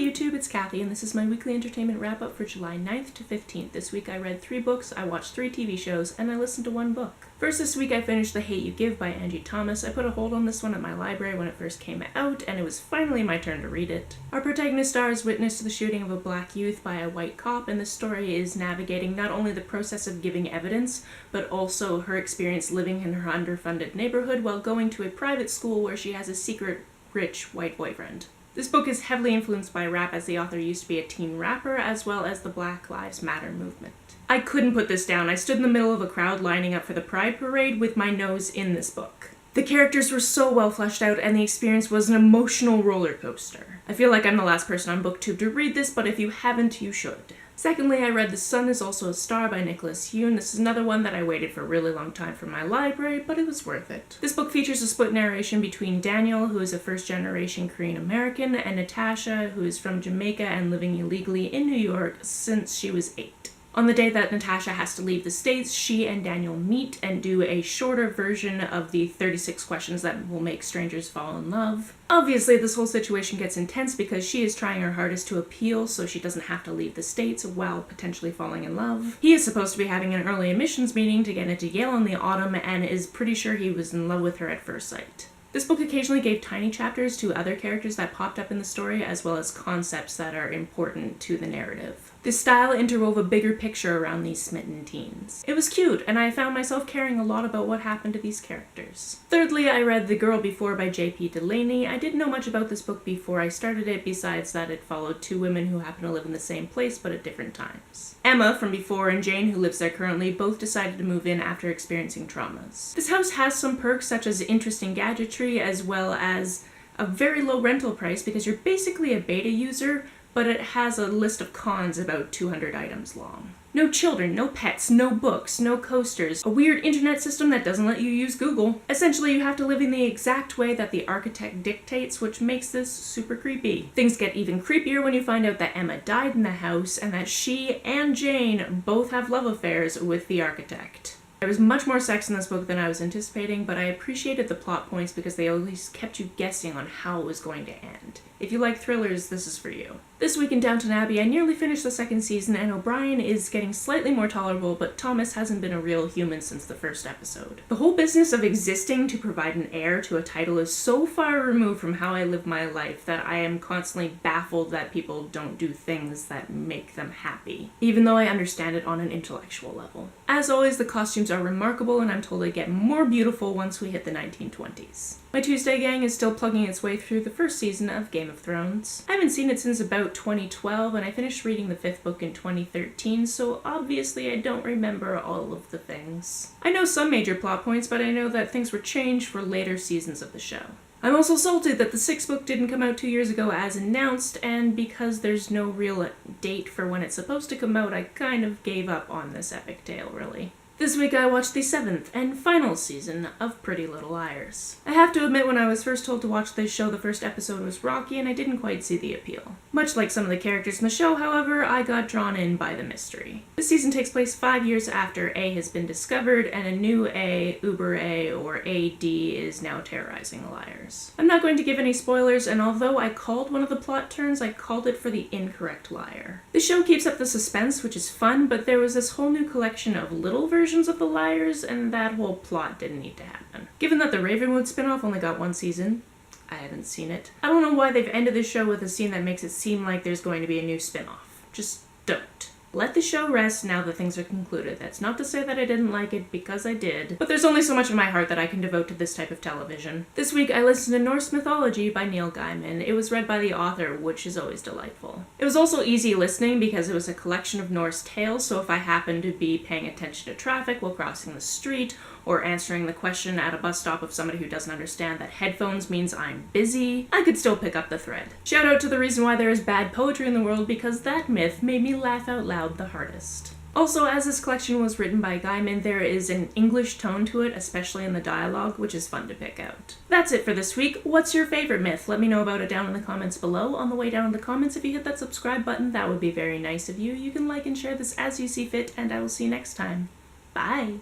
YouTube, it's Kathy, and this is my weekly entertainment wrap-up for July 9th to 15th. This week I read 3 books, I watched 3 TV shows, and I listened to 1 book. First this week I finished The Hate U Give by Angie Thomas. I put a hold on this one at my library when it first came out, and it was finally my turn to read it. Our protagonist stars witness to the shooting of a black youth by a white cop, and the story is navigating not only the process of giving evidence, but also her experience living in her underfunded neighborhood while going to a private school where she has a secret, rich, white boyfriend. This book is heavily influenced by rap, as the author used to be a teen rapper, as well as the Black Lives Matter movement. I couldn't put this down. I stood in the middle of a crowd lining up for the Pride Parade with my nose in this book. The characters were so well fleshed out, and the experience was an emotional roller coaster. I feel like I'm the last person on BookTube to read this, but if you haven't, you should. Secondly, I read The Sun Is Also a Star by Nicholas Yoon. This is another one that I waited for a really long time for my library, but it was worth it. This book features a split narration between Daniel, who is a first-generation Korean American, and Natasha, who is from Jamaica and living illegally in New York since she was 8. On the day that Natasha has to leave the States, she and Daniel meet and do a shorter version of the 36 questions that will make strangers fall in love. Obviously, this whole situation gets intense because she is trying her hardest to appeal so she doesn't have to leave the States while potentially falling in love. He is supposed to be having an early admissions meeting to get into Yale in the autumn and is pretty sure he was in love with her at first sight. This book occasionally gave tiny chapters to other characters that popped up in the story, as well as concepts that are important to the narrative. This style interwove a bigger picture around these smitten teens. It was cute, and I found myself caring a lot about what happened to these characters. Thirdly, I read The Girl Before by J.P. Delaney. I didn't know much about this book before I started it, besides that it followed 2 women who happen to live in the same place but at different times. Emma from before and Jane, who lives there currently, both decided to move in after experiencing traumas. This house has some perks such as interesting gadgetry, as well as a very low rental price because you're basically a beta user, but it has a list of cons about 200 items long. No children, no pets, no books, no coasters, a weird internet system that doesn't let you use Google. Essentially, you have to live in the exact way that the architect dictates, which makes this super creepy. Things get even creepier when you find out that Emma died in the house and that she and Jane both have love affairs with the architect. There was much more sex in this book than I was anticipating, but I appreciated the plot points because they always kept you guessing on how it was going to end. If you like thrillers, this is for you. This week in Downton Abbey, I nearly finished the 2nd season, and O'Brien is getting slightly more tolerable, but Thomas hasn't been a real human since the 1st episode. The whole business of existing to provide an heir to a title is so far removed from how I live my life that I am constantly baffled that people don't do things that make them happy, even though I understand it on an intellectual level. As always, the costumes are remarkable, and I'm told they get more beautiful once we hit the 1920s. My Tuesday gang is still plugging its way through the 1st season of Game of Thrones. I haven't seen it since about 2012, and I finished reading the 5th book in 2013, so obviously I don't remember all of the things. I know some major plot points, but I know that things were changed for later seasons of the show. I'm also salty that the 6th book didn't come out 2 years ago as announced, and because there's no real date for when it's supposed to come out, I kind of gave up on this epic tale, really. This week I watched the 7th and final season of Pretty Little Liars. I have to admit, when I was first told to watch this show, the 1st episode was rocky and I didn't quite see the appeal. Much like some of the characters in the show, however, I got drawn in by the mystery. This season takes place 5 years after A has been discovered, and a new A, Uber A, or AD, is now terrorizing the liars. I'm not going to give any spoilers, and although I called one of the plot turns, I called it for the incorrect liar. The show keeps up the suspense, which is fun, but there was this whole new collection of little versions of the liars, and that whole plot didn't need to happen. Given that the Ravenwood spinoff only got 1 season, I haven't seen it. I don't know why they've ended the show with a scene that makes it seem like there's going to be a new spinoff. Just don't. Let the show rest now that things are concluded. That's not to say that I didn't like it, because I did, but there's only so much in my heart that I can devote to this type of television. This week I listened to Norse Mythology by Neil Gaiman. It was read by the author, which is always delightful. It was also easy listening because it was a collection of Norse tales, so if I happened to be paying attention to traffic while crossing the street, or answering the question at a bus stop of somebody who doesn't understand that headphones means I'm busy, I could still pick up the thread. Shout out to the reason why there is bad poetry in the world, because that myth made me laugh out loud the hardest. Also, as this collection was written by Gaiman, there is an English tone to it, especially in the dialogue, which is fun to pick out. That's it for this week. What's your favorite myth? Let me know about it down in the comments below. On the way down in the comments, if you hit that subscribe button, that would be very nice of you. You can like and share this as you see fit, and I will see you next time. Bye!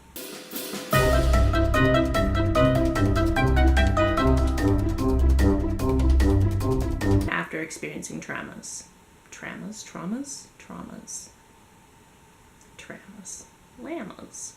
After after experiencing traumas. Traumas? Traumas? Traumas. Traumas. Llamas.